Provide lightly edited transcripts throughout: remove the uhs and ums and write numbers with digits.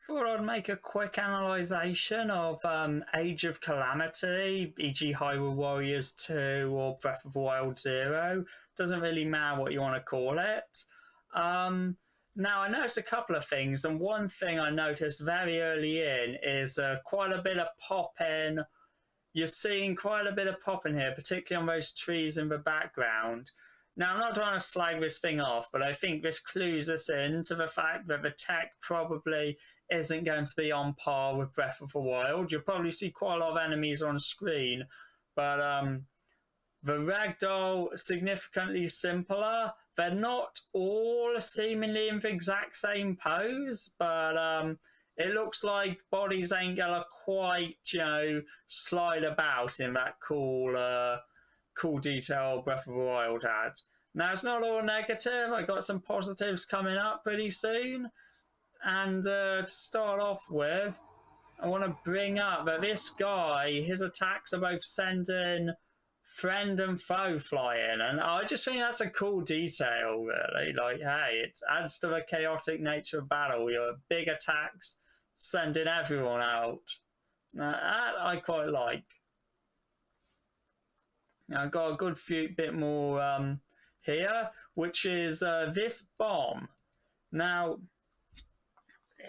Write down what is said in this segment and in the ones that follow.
Thought I'd make a quick analysation of Age of Calamity, e.g. Hyrule Warriors 2 or Breath of the Wild 0. Doesn't really matter what you want to call it. Now, I noticed a couple of things, and one thing I noticed very early in is quite a bit of pop-in. You're seeing quite a bit of pop-in here, particularly on those trees in the background. Now, I'm not trying to slag this thing off, but I think this clues us in to the fact that the tech probably isn't going to be on par with Breath of the Wild. You'll probably see quite a lot of enemies on screen, but the ragdoll significantly simpler. They're not all seemingly in the exact same pose, but it looks like bodies ain't gonna quite, slide about in that cool detail Breath of the Wild had. Now, it's not all negative. I got some positives coming up pretty soon. And to start off with, I want to bring up that this guy, his attacks are both sending friend and foe flying. And I just think that's a cool detail, really. Like, hey, it adds to the chaotic nature of battle. Your big attacks sending everyone out. Now, that I quite like. Now, I've got a good bit more here, which is this bomb. Now,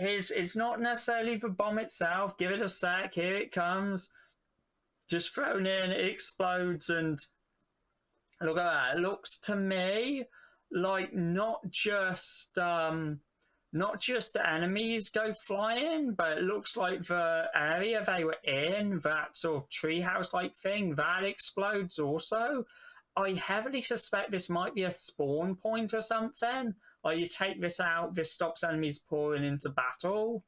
it's not necessarily the bomb itself. Give it a sec. Here it comes. Just thrown in, it explodes, and look at that. It looks to me like not just the enemies go flying, but it looks like the area they were in, that sort of treehouse-like thing, that explodes also. I heavily suspect this might be a spawn point or something. Like, you take this out, this stops enemies pouring into battle.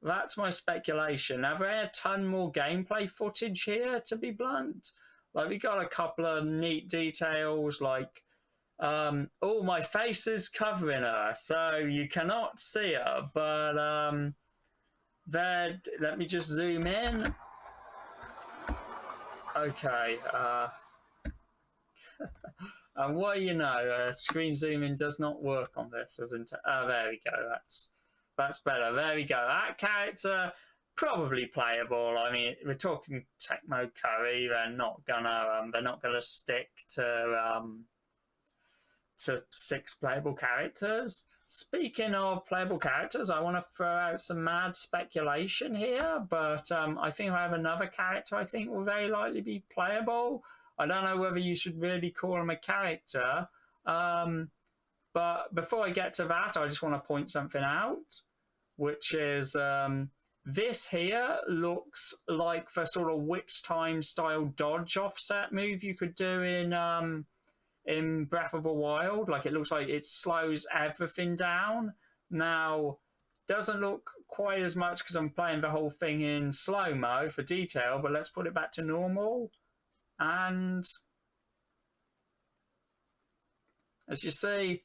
That's my speculation. Now, there a ton more gameplay footage here, to be blunt. Like, we got a couple of neat details, like, oh, my face is covering her, so you cannot see her, but, there, let me just zoom in. Okay, and what you know, screen zooming does not work on this, doesn't it? Oh, there we go. That's better. There we go. That character probably playable. I mean, we're talking Tecmo Curry. They're not gonna stick to 6 playable characters. Speaking of playable characters, I want to throw out some mad speculation here, but I think I have another character I think will very likely be playable. I don't know whether you should really call him a character, but before I get to that, I just want to point something out, which is this here looks like the sort of Witch Time style dodge offset move you could do in Breath of the Wild. Like, it looks like it slows everything down. Now, doesn't look quite as much because I'm playing the whole thing in slow-mo for detail, but let's put it back to normal. And as you see,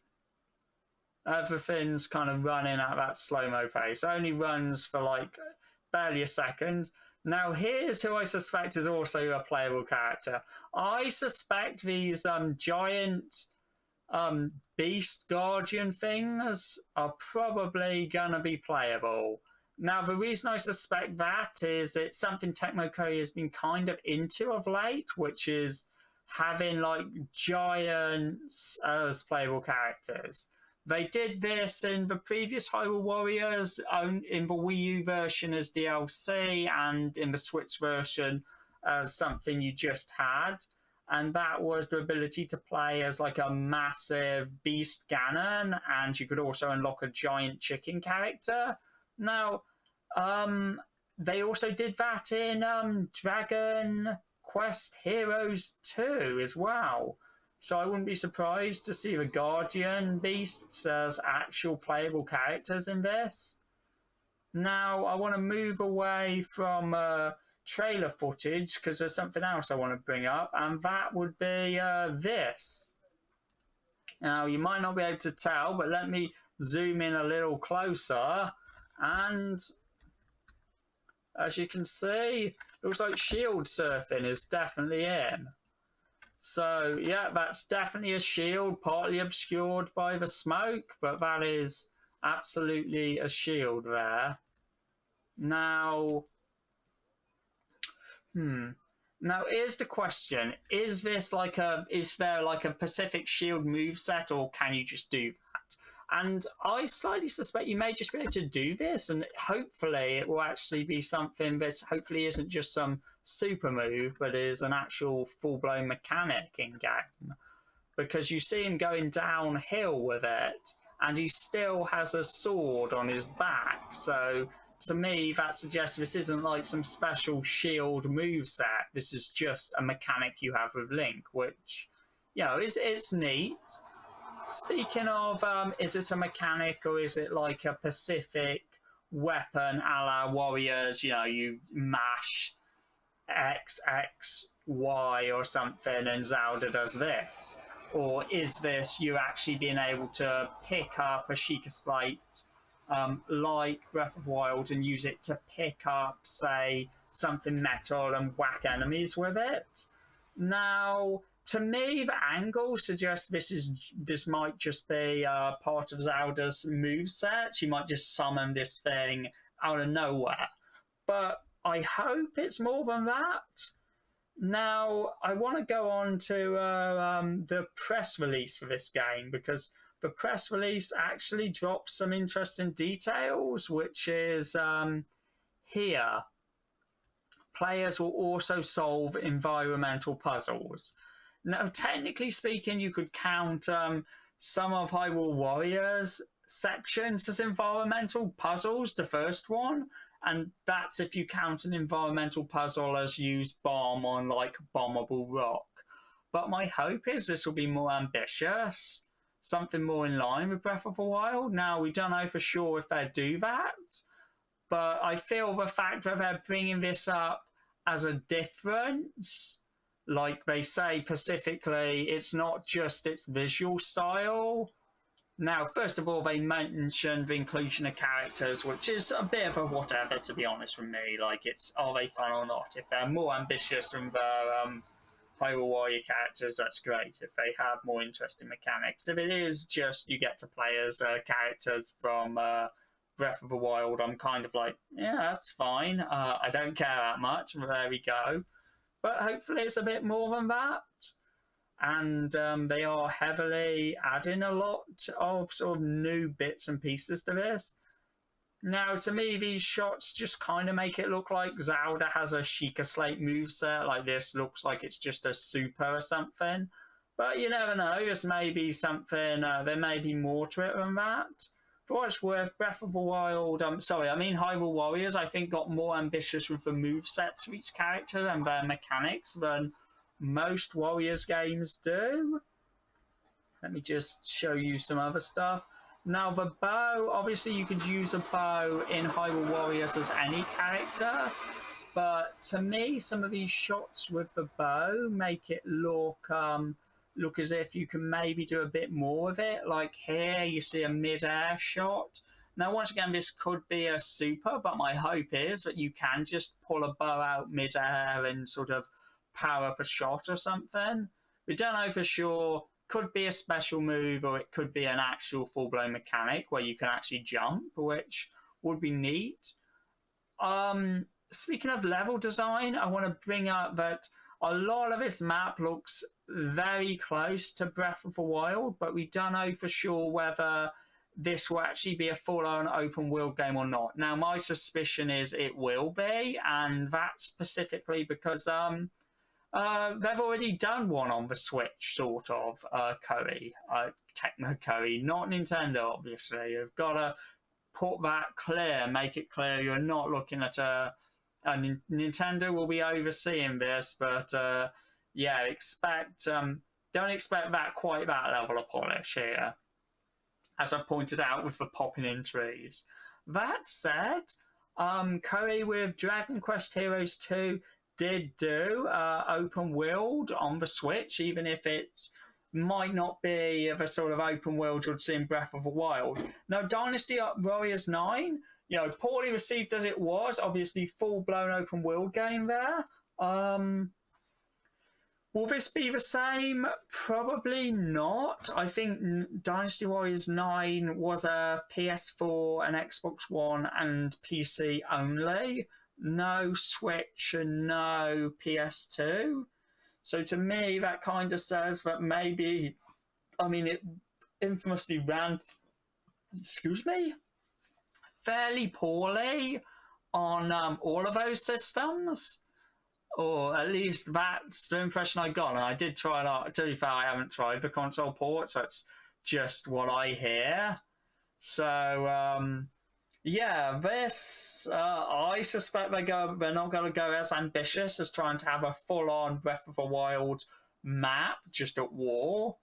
everything's kind of running at that slow-mo pace. It only runs for like barely a second. Now, here's who I suspect is also a playable character. I suspect these giant beast guardian things are probably going to be playable. Now, the reason I suspect that is it's something Tecmo Koei has been kind of into of late, which is having like giants as playable characters. They did this in the previous Hyrule Warriors, in the Wii U version as DLC, and in the Switch version as something you just had. And that was the ability to play as like a massive beast Ganon, and you could also unlock a giant chicken character. Now, they also did that in Dragon Quest Heroes 2 as well. So I wouldn't be surprised to see the Guardian Beasts as actual playable characters in this. Now, I want to move away from trailer footage because there's something else I want to bring up, and that would be this. Now, you might not be able to tell, but let me zoom in a little closer, and as you can see, looks like shield surfing is definitely in. So, yeah, that's definitely a shield, partly obscured by the smoke, but that is absolutely a shield there. Now, Now here's the question: is there like a Pacific Shield moveset, or can you just do that? And I slightly suspect you may just be able to do this, and hopefully it will actually be something that hopefully isn't just some super move, but is an actual full blown mechanic in game. Because you see him going downhill with it, and he still has a sword on his back. So to me, that suggests this isn't like some special shield moveset. This is just a mechanic you have with Link, which, you know, it's neat. Speaking of, is it a mechanic or is it like a Pacific weapon a la Warriors? You know, you mash X, X, Y or something and Zelda does this? Or is this you actually being able to pick up a Sheikah Slate like Breath of the Wild and use it to pick up, say, something metal and whack enemies with it? Now, to me, the angle suggests this might just be part of Zelda's moveset. She might just summon this thing out of nowhere. But I hope it's more than that. Now, I want to go on to the press release for this game, because the press release actually drops some interesting details, which is here. Players will also solve environmental puzzles. Now, technically speaking, you could count some of Hyrule Warriors sections as environmental puzzles, the first one, and that's if you count an environmental puzzle as use bomb on like bombable rock. But my hope is this will be more ambitious, something more in line with Breath of the Wild. Now, we don't know for sure if they do that, but I feel the fact that they're bringing this up as a difference, like they say specifically, it's not just its visual style. Now, first of all, they mentioned the inclusion of characters, which is a bit of a whatever, to be honest with me. Like, it's, are they fun or not? If they're more ambitious than the Hyrule Warrior characters, that's great. If they have more interesting mechanics. If it is just you get to play as characters from Breath of the Wild, I'm kind of like, yeah, that's fine. I don't care that much. There we go. But hopefully it's a bit more than that. And they are heavily adding a lot of sort of new bits and pieces to this. Now, to me, these shots just kind of make it look like Zelda has a Sheikah Slate moveset. Like, this looks like it's just a super or something. But you never know. This may be something, there may be more to it than that. For what it's worth, Breath of the Wild, Hyrule Warriors, I think got more ambitious with the movesets for each character and their mechanics than most Warriors games do. Let me just show you some other stuff. Now, the bow, obviously you could use a bow in Hyrule Warriors as any character, but to me, some of these shots with the bow make it look as if you can maybe do a bit more with it. Like here, you see a mid-air shot. Now, once again, this could be a super, but my hope is that you can just pull a bow out mid-air and sort of power up a shot or something. We don't know for sure. Could be a special move, or it could be an actual full-blown mechanic where you can actually jump, which would be neat. Speaking of level design, I want to bring up that a lot of this map looks very close to Breath of the Wild, but we don't know for sure whether this will actually be a full-on open world game or not. Now, my suspicion is it will be, and that's specifically because they've already done one on the Switch, sort of, Koei, Tecmo Koei, not Nintendo, obviously. You've got to put that clear, make it clear you're not looking at Nintendo will be overseeing this, but yeah, don't expect that quite that level of polish here, as I pointed out with the popping in trees. That said, Koei with Dragon Quest Heroes 2 did do open world on the Switch, even if it might not be the sort of open world you'd see in Breath of the Wild. Now, Dynasty Warriors 9, you know, poorly received as it was, obviously full-blown open world game there. Will this be the same? Probably not. I think Dynasty Warriors 9 was a PS4 and Xbox One and PC only. No Switch and no PS2. So to me, that kind of says that maybe, I mean, it infamously ran, excuse me, fairly poorly on all of those systems. Or at least that's the impression I got. And I did try it out. To be fair, I haven't tried the console port, so it's just what I hear. So, yeah, this, I suspect they're not going to go as ambitious as trying to have a full-on Breath of the Wild map just at war.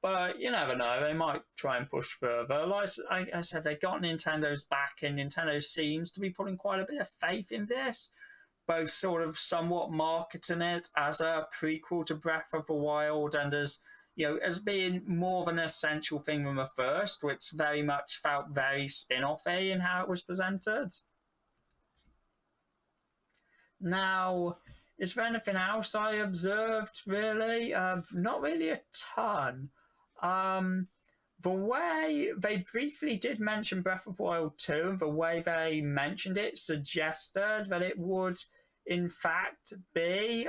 But you never know, they might try and push further. Like I said, they got Nintendo's back, and Nintendo seems to be putting quite a bit of faith in this, both sort of somewhat marketing it as a prequel to Breath of the Wild and as, you know, as being more of an essential thing than the first, which very much felt very spin-off-y in how it was presented. Now, is there anything else I observed, really? Not really a ton. The way they briefly did mention Breath of the Wild 2, and the way they mentioned it suggested that it would, in fact, be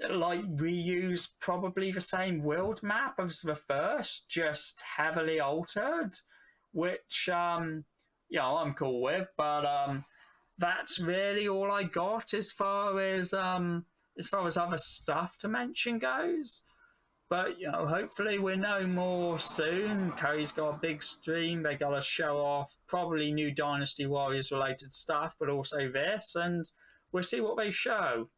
like reuse probably the same world map as the first, just heavily altered, which I'm cool with. But that's really all I got as far as other stuff to mention goes. But hopefully we know more soon. Curry's got a big stream. They got to show off probably new Dynasty Warriors related stuff, but also this, and we'll see what they show.